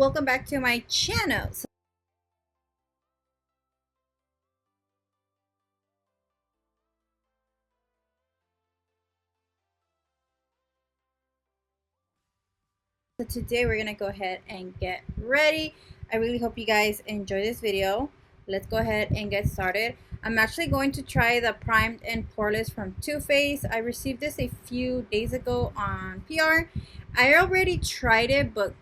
welcome back to my channel. So today we're gonna go ahead and get ready. I really hope you guys enjoy this video. Let's go ahead and get started. I'm actually going to try the primed and poreless from Too Faced. I received this a few days ago on PR. I already tried it, but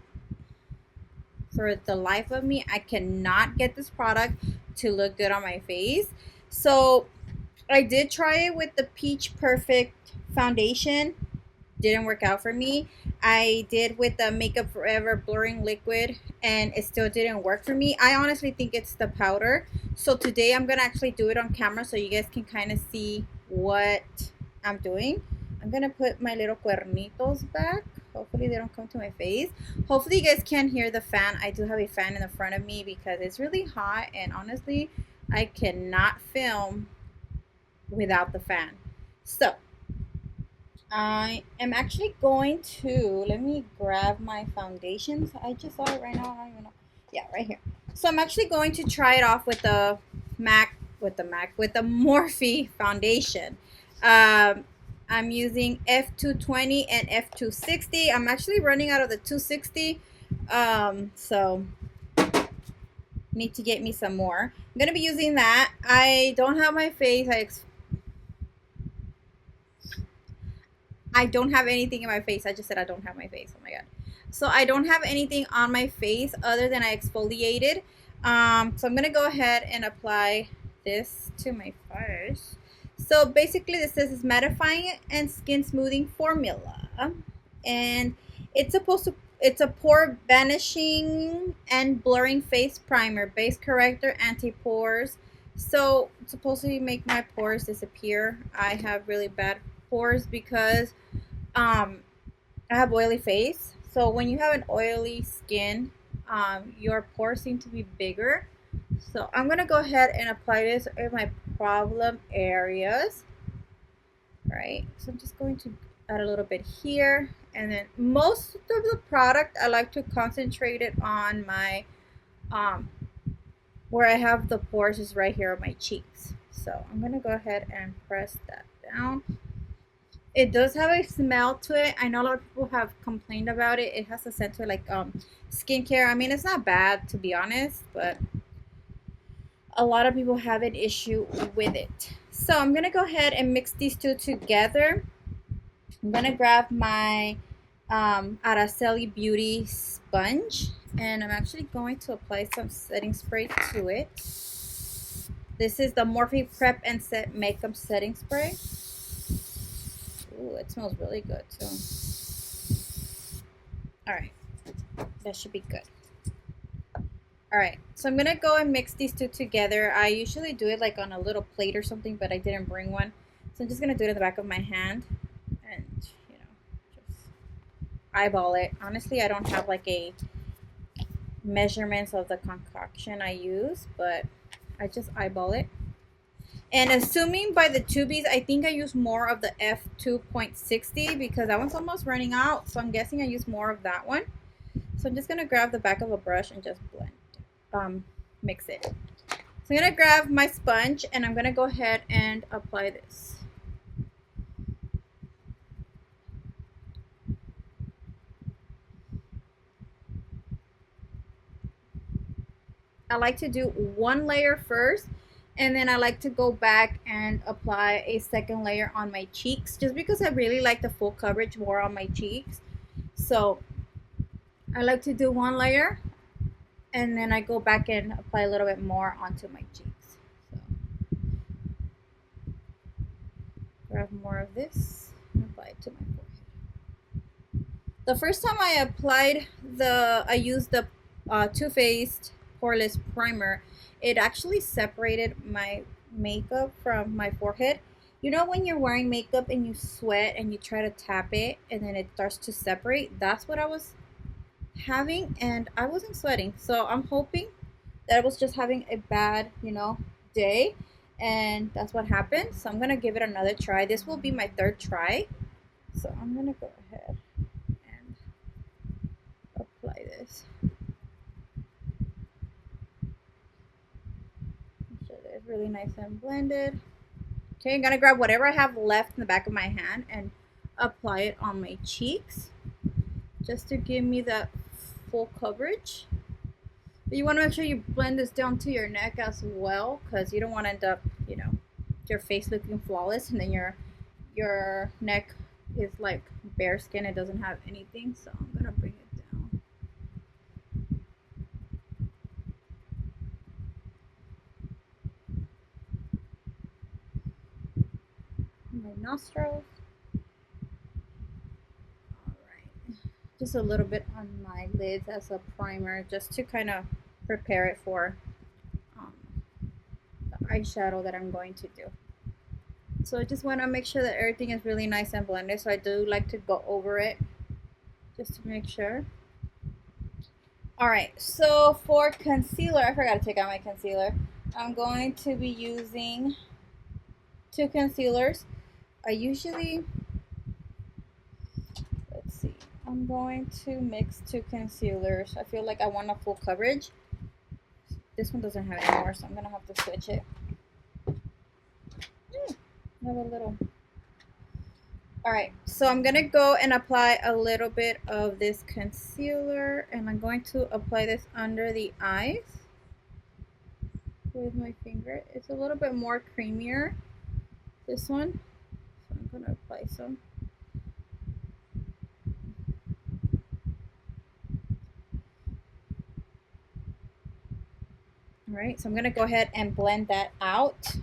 for the life of me, I cannot get this product to look good on my face. So I did try it with the Peach Perfect foundation. Didn't work out for me. I did with the Makeup Forever blurring liquid and it still didn't work for me. I honestly think it's the powder. So today I'm gonna actually do it on camera so you guys can kind of see what I'm doing. I'm gonna put my little cuernitos back. Hopefully they don't come to my face. Hopefully you guys can hear the fan. I do have a fan in the front of me because it's really hot and honestly I cannot film without the fan. So I am actually going to, let me grab my foundations. I just saw it right now. I don't even know. Yeah, right here. So I'm actually going to try it off with the Morphe foundation. I'm using F220 and F260. I'm actually running out of the 260. So need to get me some more. I'm going to be using that. I don't have my face. I don't have anything in my face. I just said I don't have my face. Oh my god. So I don't have anything on my face other than I exfoliated. So I'm going to go ahead and apply this to my face. So basically this is mattifying and skin smoothing formula. And it's a pore vanishing and blurring face primer, base corrector, anti-pores. So it's supposed to make my pores disappear. I have really bad pores because I have oily face. So when you have an oily skin, your pores seem to be bigger. So I'm gonna go ahead and apply this in my problem areas. Right, so I'm just going to add a little bit here, and then most of the product I like to concentrate it on my where I have the pores is right here on my cheeks. So I'm gonna go ahead and press that down. It does have a smell to it. I know a lot of people have complained about it. It has a scent to it like skincare. I mean, it's not bad to be honest, but a lot of people have an issue with it. So I'm gonna go ahead and mix these two together. I'm gonna grab my Araceli Beauty sponge, and I'm actually going to apply some setting spray to it. This is the Morphe Prep and Set Makeup Setting Spray. Ooh, it smells really good too. Alright, that should be good. Alright, so I'm gonna go and mix these two together. I usually do it like on a little plate or something, but I didn't bring one. So I'm just gonna do it in the back of my hand and, you know, just eyeball it. Honestly, I don't have like a measurements of the concoction I use, but I just eyeball it. And assuming by the tubies, I think I use more of the F2.60 because that one's almost running out. So I'm guessing I use more of that one. So I'm just going to grab the back of a brush and just blend, mix it. So I'm going to grab my sponge and I'm going to go ahead and apply this. I like to do one layer first, and then I like to go back and apply a second layer on my cheeks just because I really like the full coverage more on my cheeks. So I like to do one layer and then I go back and apply a little bit more onto my cheeks. So grab more of this and apply it to my forehead. The first time I used the Too Faced Poreless primer, it actually separated my makeup from my forehead. You know when you're wearing makeup and you sweat and you try to tap it and then it starts to separate? That's what I was having, and I wasn't sweating. So I'm hoping that I was just having a bad, you know, day, and that's what happened. So I'm gonna give it another try. This will be my third try. So I'm gonna go ahead and apply this. it's really nice and blended. Okay, I'm gonna grab whatever I have left in the back of my hand and apply it on my cheeks just to give me that full coverage. But you want to make sure you blend this down to your neck as well, because you don't want to end up, you know, your face looking flawless and then your neck is like bare skin. It doesn't have anything. So I'm gonna bring it down. My nostrils. All right, just a little bit on my lids as a primer, just to kind of prepare it for the eyeshadow that I'm going to do. So I just want to make sure that everything is really nice and blended. So I do like to go over it just to make sure. All right, so for concealer, I forgot to take out my concealer. I'm going to be using 2 concealers. I usually, let's see, I'm going to mix 2 concealers. I feel like I want a full coverage. This one doesn't have any more, so I'm gonna have to switch it. I have a little. All right, so I'm gonna go and apply a little bit of this concealer, and I'm going to apply this under the eyes with my finger. It's a little bit more creamier, this one, so I'm gonna apply some. All right, so I'm gonna go ahead and blend that out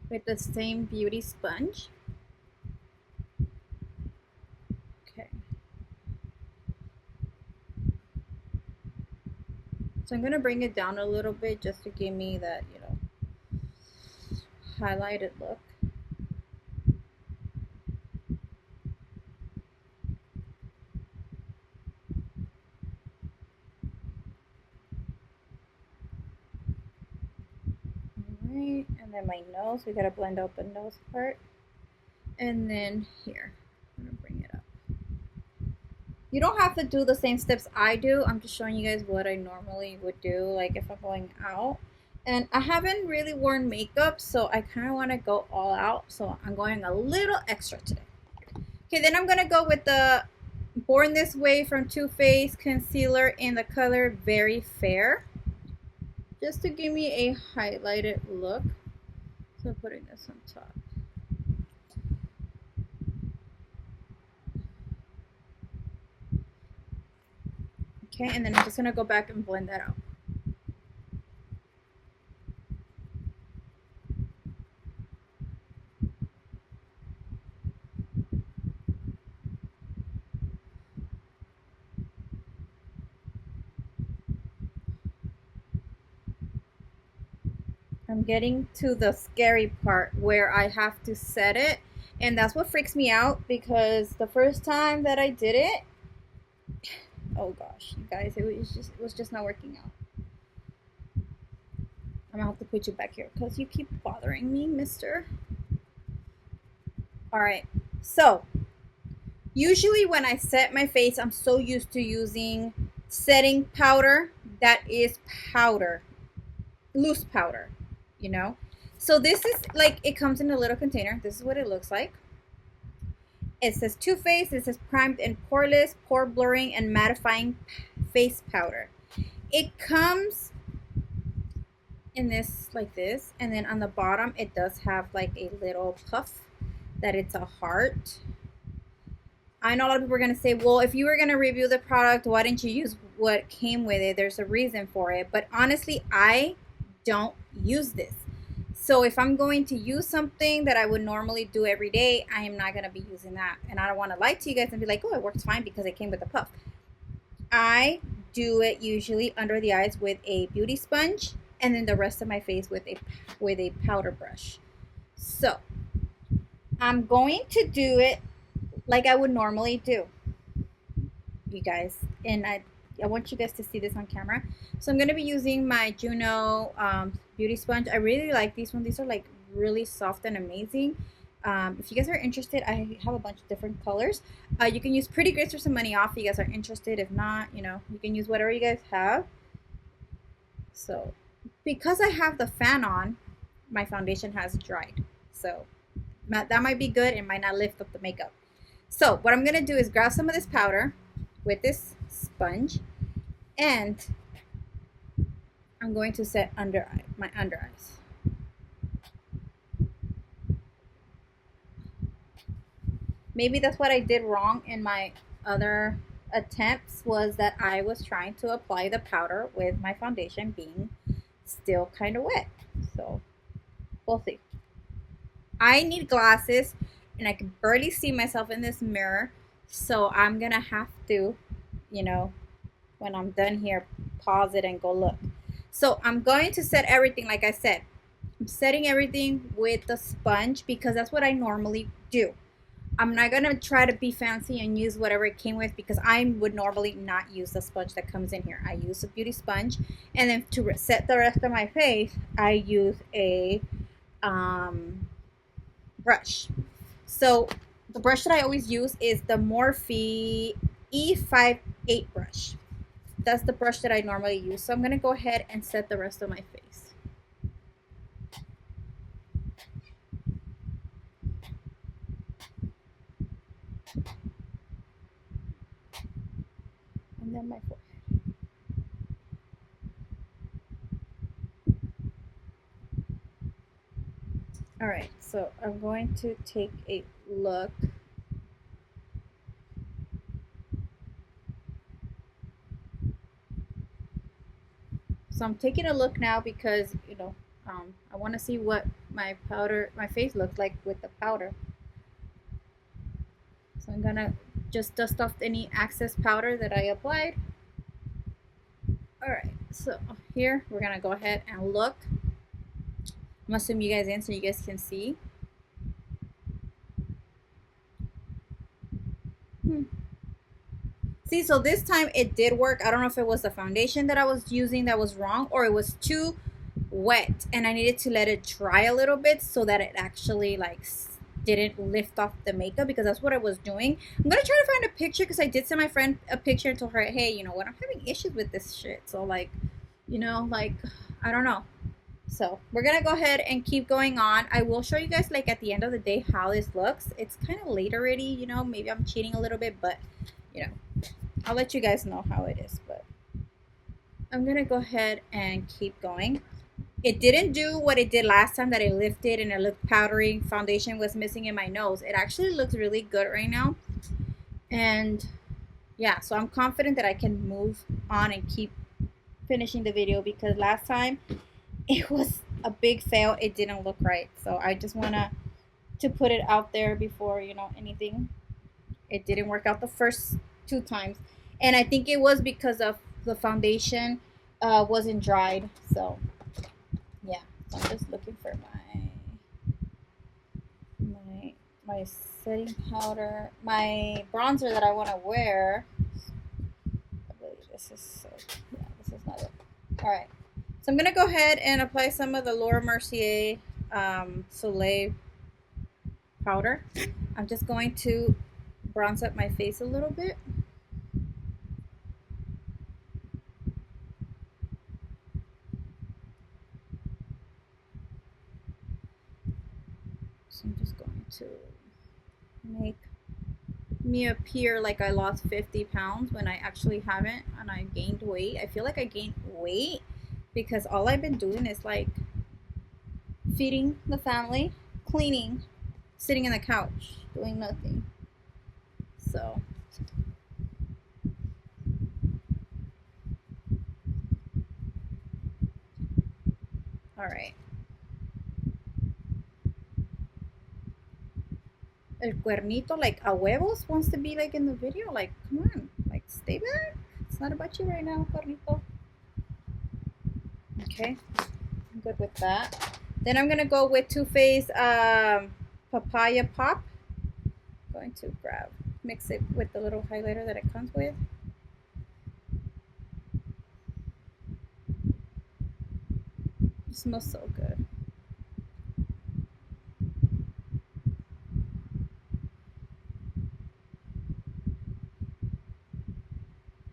with the same beauty sponge. Okay. So I'm gonna bring it down a little bit just to give me that, you know, highlighted look. Alright, and then my nose, we gotta blend out the nose part. And then here, I'm gonna bring it up. You don't have to do the same steps I do. I'm just showing you guys what I normally would do, like if I'm going out. And I haven't really worn makeup, so I kind of want to go all out. So I'm going a little extra today. Okay, then I'm going to go with the Born This Way from Too Faced concealer in the color Very Fair, just to give me a highlighted look. So I'm putting this on top. Okay, and then I'm just going to go back and blend that out. I'm getting to the scary part where I have to set it, and that's what freaks me out, because the first time that I did it, oh gosh, you guys, it was just not working out. I'm gonna have to put you back here because you keep bothering me, mister. All right, so usually when I set my face, I'm so used to using setting powder that is powder, loose powder, you know. So this is like, it comes in a little container. This is what it looks like. It says Too Faced. It says Primed and Poreless, Pore Blurring and Mattifying Face Powder. It comes in this, like this, and then on the bottom it does have like a little puff that it's a heart. I know a lot of people are going to say, well, if you were going to review the product, why didn't you use what came with it? There's a reason for it. But honestly, I don't use this. So if I'm going to use something that I would normally do every day, I am not going to be using that. And I don't want to lie to you guys and be like, oh, it works fine because it came with a puff. I do it usually under the eyes with a beauty sponge, and then the rest of my face with a powder brush. So I'm going to do it like I would normally do, you guys, and I want you guys to see this on camera. So I'm going to be using my Juno beauty sponge. I really like these ones. These are like really soft and amazing. If you guys are interested, I have a bunch of different colors. You can use Pretty Grace for some money off if you guys are interested. If not, you know, you can use whatever you guys have. So because I have the fan on, my foundation has dried. So that might be good. It might not lift up the makeup. So what I'm going to do is grab some of this powder with this sponge, and I'm going to set my under eyes. Maybe that's what I did wrong in my other attempts, was that I was trying to apply the powder with my foundation being still kind of wet. So we'll see. I need glasses and I can barely see myself in this mirror. So I'm going to have to, you know, when I'm done here, pause it and go look. So I'm going to set everything like I said. I'm setting everything with the sponge because that's what I normally do. I'm not going to try to be fancy and use whatever it came with, because I would normally not use the sponge that comes in here. I use a beauty sponge, and then to set the rest of my face, I use a brush. So the brush that I always use is the Morphe E58 brush. That's the brush that I normally use. So I'm going to go ahead and set the rest of my face. And then my forehead. All right, so I'm going to take a look. So I'm taking a look now because, you know, I want to see what my face looks like with the powder. So I'm gonna just dust off any excess powder that I applied. All right, so here we're gonna go ahead and look. I'm gonna zoom you guys in so you guys can see. See, so this time it did work. I don't know if it was the foundation that I was using that was wrong, or it was too wet and I needed to let it dry a little bit so that it actually like didn't lift off the makeup, because that's what I was doing. I'm gonna try to find a picture, because I did send my friend a picture and told her, hey, you know what, I'm having issues with this shit. So like, you know, like, I don't know. So we're gonna go ahead and keep going on. I will show you guys like at the end of the day how this looks. It's kind of late already, you know, maybe I'm cheating a little bit, but you know, I'll let you guys know how it is. But I'm gonna go ahead and keep going. It didn't do what it did last time, that it lifted and it looked powdery. Foundation was missing in my nose. It actually looks really good right now. And yeah, so I'm confident that I can move on and keep finishing the video, because last time it was a big fail. It didn't look right. So I just want to put it out there before, you know, anything. It didn't work out the first 2 times. And I think it was because of the foundation wasn't dried. So yeah, so I'm just looking for my setting powder, my bronzer that I want to wear. I believe this is yeah, this is not it. All right, so I'm gonna go ahead and apply some of the Laura Mercier Soleil powder. I'm just going to bronze up my face a little bit. So I'm just going to make me appear like I lost 50 pounds when I actually haven't, and I gained weight. I feel like I gained weight because all I've been doing is like feeding the family, cleaning, sitting in the couch, doing nothing. So all right. El cuernito, like a huevos, wants to be like in the video. Like, come on, like stay back. It's not about you right now, cuernito. Okay, I'm good with that. Then I'm gonna go with Toofaced Papaya Pop. I'm going to mix it with the little highlighter that it comes with. It smells so good.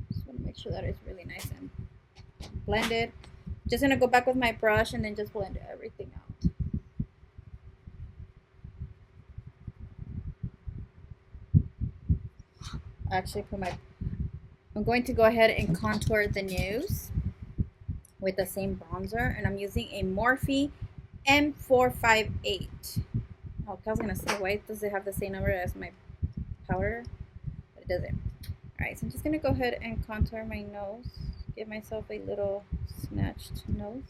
Just want to make sure that it's really nice and blended. Just gonna go back with my brush and then just blend everything out. Actually, I'm going to go ahead and contour the nose with the same bronzer, and I'm using a Morphe M458. Okay, I was gonna say, why does it have the same number as my powder? But it doesn't. Alright, so I'm just gonna go ahead and contour my nose. Give myself a little snatched nose.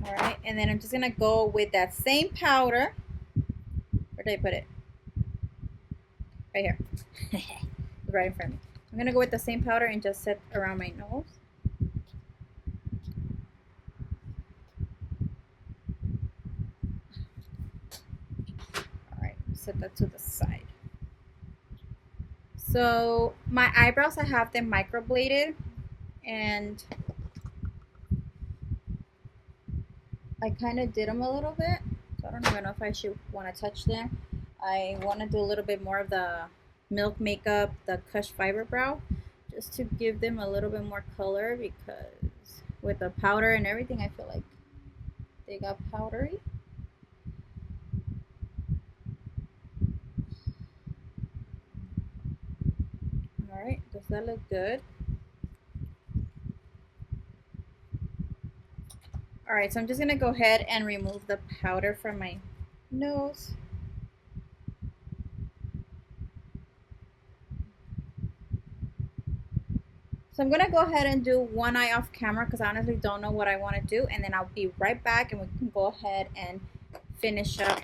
Alright, and then I'm just gonna go with that same powder. Where did I put it? Right here. Right in front of me. I'm gonna go with the same powder and just set around my nose. Alright, set that to the side. So my eyebrows, I have them microbladed, and I kind of did them a little bit, so I don't even know if I should want to touch them. I want to do a little bit more of the Milk Makeup, the Kush Fiber Brow, just to give them a little bit more color, because with the powder and everything, I feel like they got powdery. Alright, does that look good? Alright, so I'm just going to go ahead and remove the powder from my nose. So I'm going to go ahead and do one eye off camera because I honestly don't know what I want to do. And then I'll be right back and we can go ahead and finish up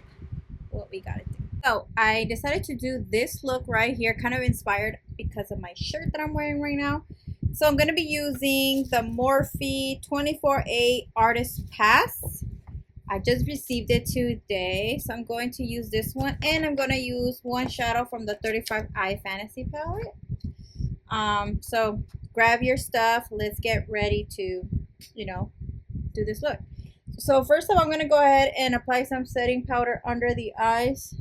what we got to do. So I decided to do this look right here, kind of inspired because of my shirt that I'm wearing right now. So I'm going to be using the Morphe 24A Artist Pass. I just received it today, so I'm going to use this one, and I'm going to use one shadow from the 35i Fantasy palette. So grab your stuff. Let's get ready to, do this look. So first of all, I'm going to go ahead and apply some setting powder under the eyes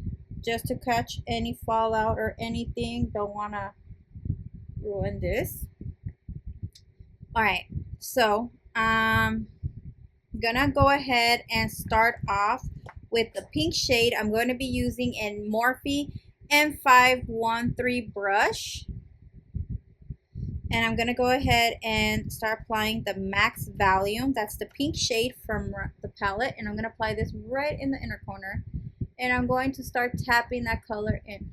just to catch any fallout or anything. Don't want to ruin this. All right, so I'm gonna go ahead and start off with the pink shade. I'm going to be using a Morphe M513 brush, and I'm gonna go ahead and start applying the Max Volume. That's the pink shade from the palette, and I'm gonna apply this right in the inner corner, and I'm going to start tapping that color in.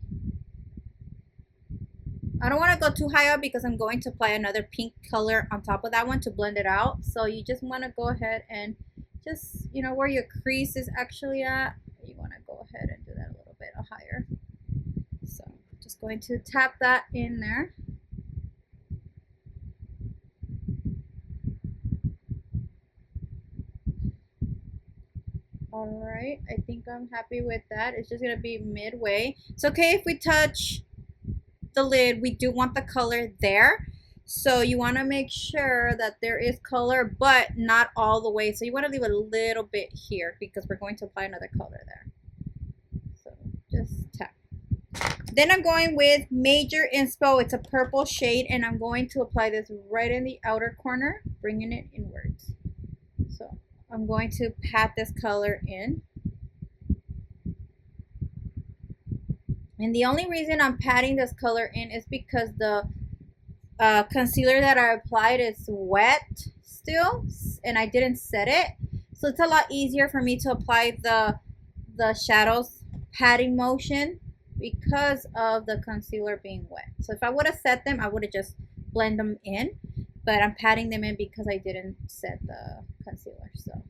I don't want to go too high up because I'm going to apply another pink color on top of that one to blend it out. So you just want to go ahead and just, where your crease is actually at, you want to go ahead and do that a little bit higher. So just going to tap that in there. All right, I think I'm happy with that. It's just going to be midway. It's okay if we touch the lid. We do want the color there, so you want to make sure that there is color, but not all the way. So you want to leave a little bit here because we're going to apply another color there. So just tap. Then I'm going with Major Inspo. It's a purple shade, and I'm going to apply this right in the outer corner, bringing it inwards. So I'm going to pat this color in. And the only reason I'm patting this color in is because the concealer that I applied is wet still, and I didn't set it. So it's a lot easier for me to apply the shadows patting motion because of the concealer being wet. So if I would have set them, I would have just blend them in. But I'm patting them in because I didn't set the concealer. So,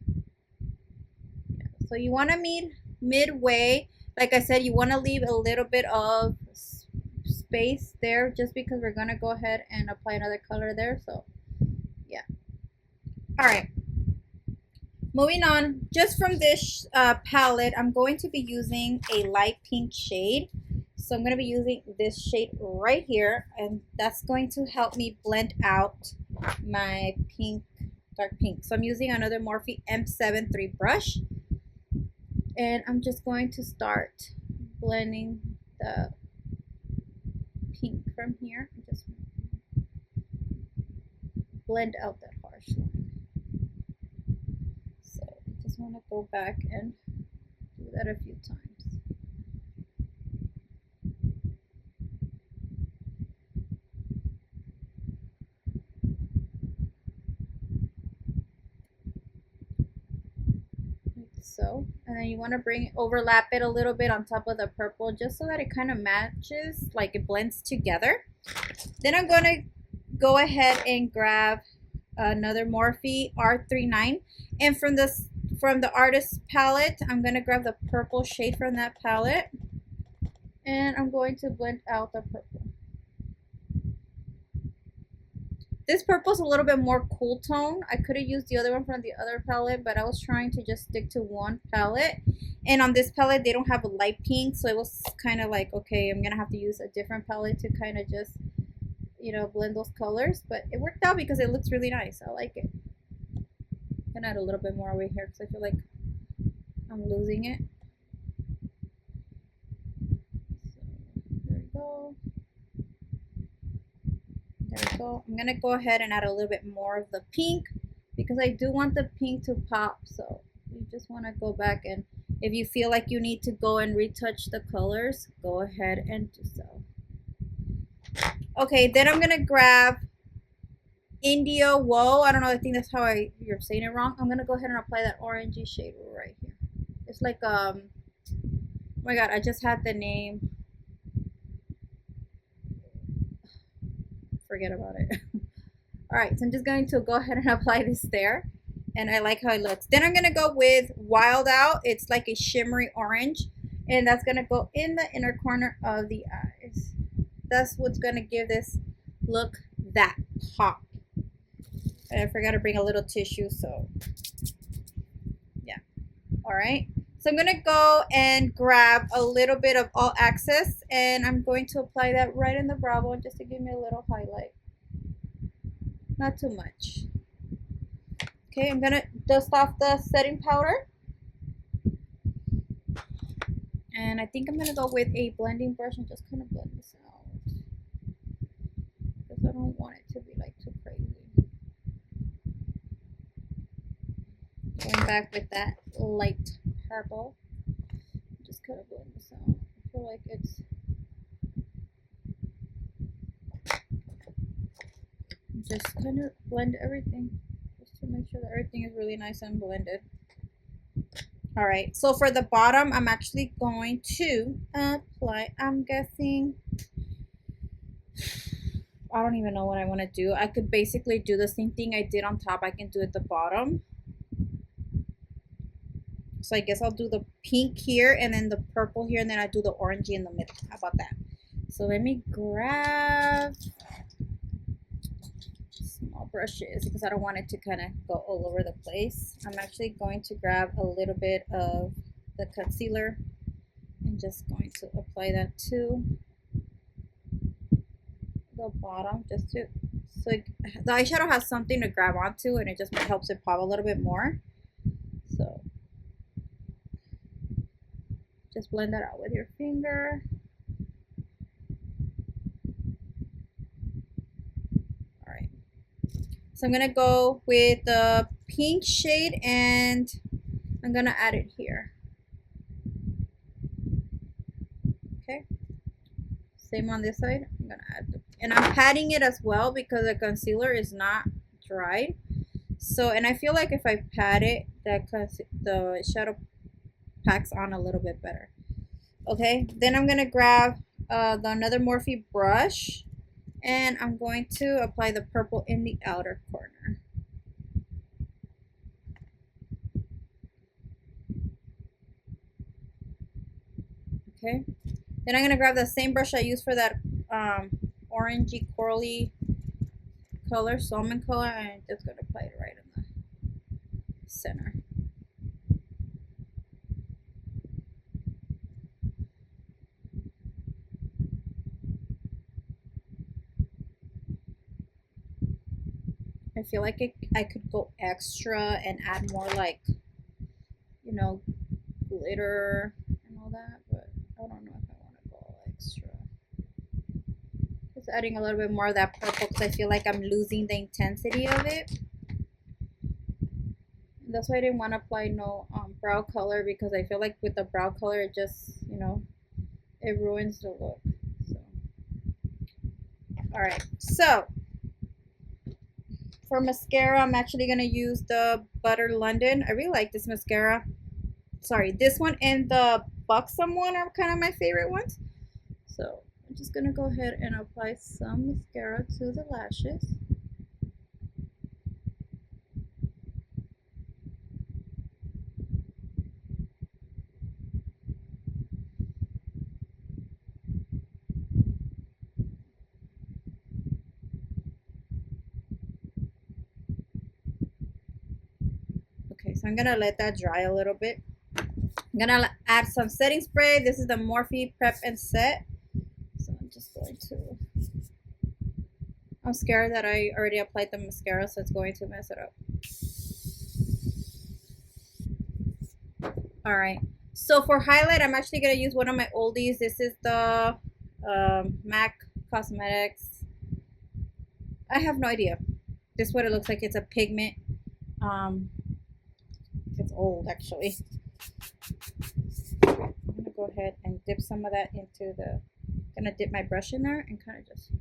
yeah. So you want to meet midway. Like I said, you want to leave a little bit of space there just because we're going to go ahead and apply another color there. So, yeah. All right. Moving on, just from this palette, I'm going to be using a light pink shade. So I'm going to be using this shade right here, and that's going to help me blend out my pink, dark pink. So I'm using another Morphe M73 brush. And I'm just going to start blending the pink from here. Just blend out that harsh line. So I just want to go back and do that a few times. So, and then you want to overlap it a little bit on top of the purple just so that it kind of matches, like it blends together. Then I'm going to go ahead and grab another Morphe R39, and from the artist palette, I'm going to grab the purple shade from that palette, and I'm going to blend out the purple. This purple is a little bit more cool tone. I could have used the other one from the other palette, but I was trying to just stick to one palette. And on this palette, they don't have a light pink, so it was kind of like, okay, I'm going to have to use a different palette to kind of just, you know, blend those colors. But it worked out because it looks really nice. I like it. I'm going to add a little bit more over here because I feel like I'm losing it. So, there we go. There we go. I'm gonna go ahead and add a little bit more of the pink because I do want the pink to pop. So you just want to go back, and if you feel like you need to go and retouch the colors, go ahead and do so. Okay, then I'm gonna grab India Whoa. I don't know, I think that's how you're saying it wrong. I'm gonna go ahead and apply that orangey shade right here. It's like oh my god, I just had the name. Forget about it. All right, so I'm just going to go ahead and apply this there, and I like how it looks. Then I'm gonna go with Wild Out. It's like a shimmery orange, and that's gonna go in the inner corner of the eyes. That's what's gonna give this look that pop. And I forgot to bring a little tissue, so yeah. All right, so I'm gonna go and grab a little bit of All Access, and I'm going to apply that right in the brow bone just to give me a little highlight. Not too much. Okay, I'm gonna dust off the setting powder. And I think I'm gonna go with a blending brush and just kind of blend this out. Because I don't want it to be like too crazy. Going back with that light purple. Just kind of blend this out. I feel like it's just kind of blend everything. Just to make sure that everything is really nice and blended. All right, so for the bottom, I'm actually going to apply, I'm guessing, I don't even know what I want to do. I could basically do the same thing I did on top. I can do at the bottom. So I guess I'll do the pink here and then the purple here, and then I do the orangey in the middle. How about that? So let me grab small brushes because I don't want it to kind of go all over the place. I'm actually going to grab a little bit of the concealer and just going to apply that to the bottom, just to, so the eyeshadow has something to grab onto, and it just helps it pop a little bit more. So just blend that out with your finger. All right, so I'm gonna go with the pink shade and I'm gonna add it here. Okay, same on this side. I'm gonna add and I'm patting it as well because the concealer is not dried. So, and I feel like if I pat it, the shadow packs on a little bit better. Okay, then I'm gonna grab another Morphe brush, and I'm going to apply the purple in the outer corner. Okay, then I'm gonna grab the same brush I used for that orangey corally color, salmon color, and I'm just gonna apply it right in the center. I feel like I could go extra and add more, like, you know, glitter and all that, but I don't know if I want to go all extra. Just adding a little bit more of that purple because I feel like I'm losing the intensity of it. That's why I didn't want to apply no brow color, because I feel like with the brow color it just, you know, it ruins the look. So, all right, so for mascara, I'm actually gonna use the Butter London. I really like this mascara. Sorry, this one and the Buxom one are kind of my favorite ones. So I'm just gonna go ahead and apply some mascara to the lashes. Okay, so I'm gonna let that dry a little bit. I'm gonna add some setting spray. This is the Morphe Prep and Set. So I'm just going to, I'm scared that I already applied the mascara, so it's going to mess it up. All right, so for highlight, I'm actually gonna use one of my oldies. This is the MAC Cosmetics. I have no idea. This is what it looks like. It's a pigment. It's old actually. I'm gonna go ahead and dip some of that into the, gonna dip my brush in there and kind of just,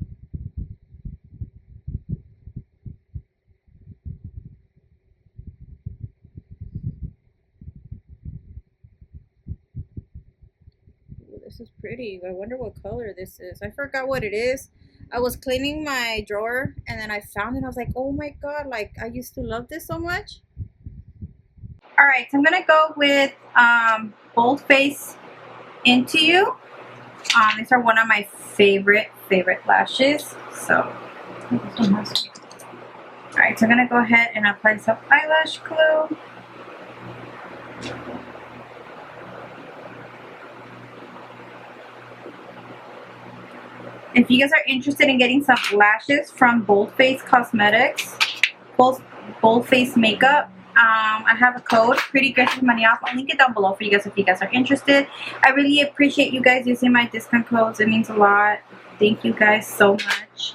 ooh, this is pretty. I wonder what color this is. I forgot what it is. I was cleaning my drawer and then I found it. I was like, oh my god, like I used to love this so much. All right, so I'm gonna go with Boldface Into You. These are one of my favorite lashes. So, all right, so I'm gonna go ahead and apply some eyelash glue. If you guys are interested in getting some lashes from Boldface Cosmetics, Boldface Makeup, I have a code, prettygrace with money off. I'll link it down below for you guys if you guys are interested. I really appreciate you guys using my discount codes. It means a lot. Thank you guys so much.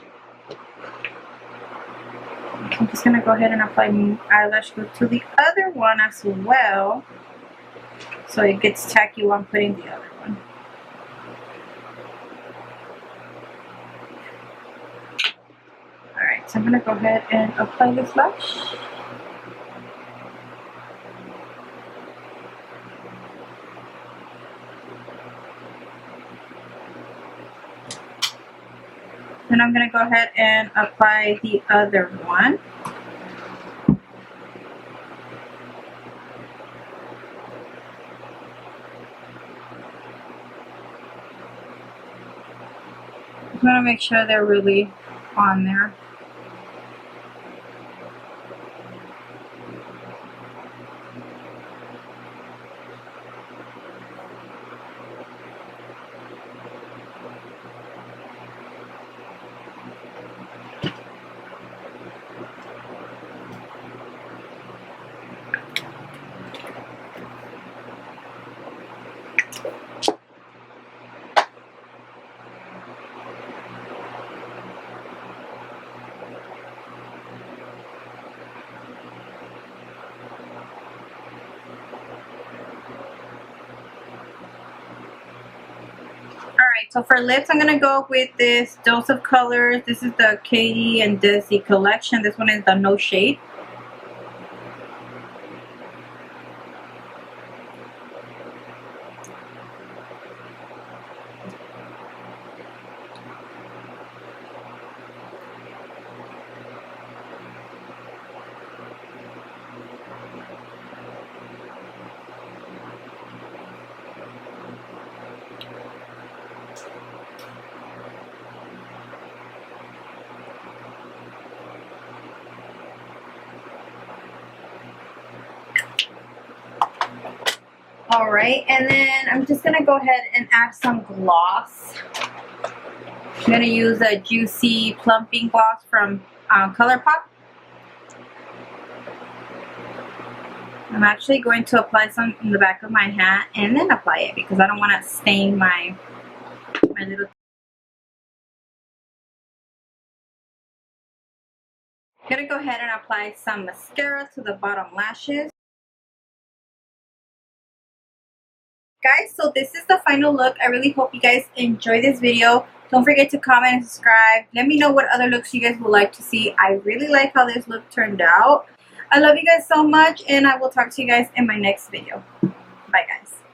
I'm just gonna go ahead and apply eyelash glue to the other one as well, so it gets tacky while I'm putting the other one. Alright, so I'm gonna go ahead and apply this lash. Then I'm going to go ahead and apply the other one. Just want to make sure they're really on there. Alright, so for lips, I'm going to go with this Dose of Colors. This is the Katie and Desi collection. This one is the No Shade. Alright, and then I'm just going to go ahead and add some gloss. I'm going to use a Juicy Plumping Gloss from Colourpop. I'm actually going to apply some in the back of my hand and then apply it because I don't want to stain my little. I'm gonna go ahead and apply some mascara to the bottom lashes. Guys, so this is the final look. I really hope you guys enjoy this video. Don't forget to comment and subscribe. Let me know what other looks you guys would like to see. I really like how this look turned out. I love you guys so much, and I will talk to you guys in my next video. Bye, guys.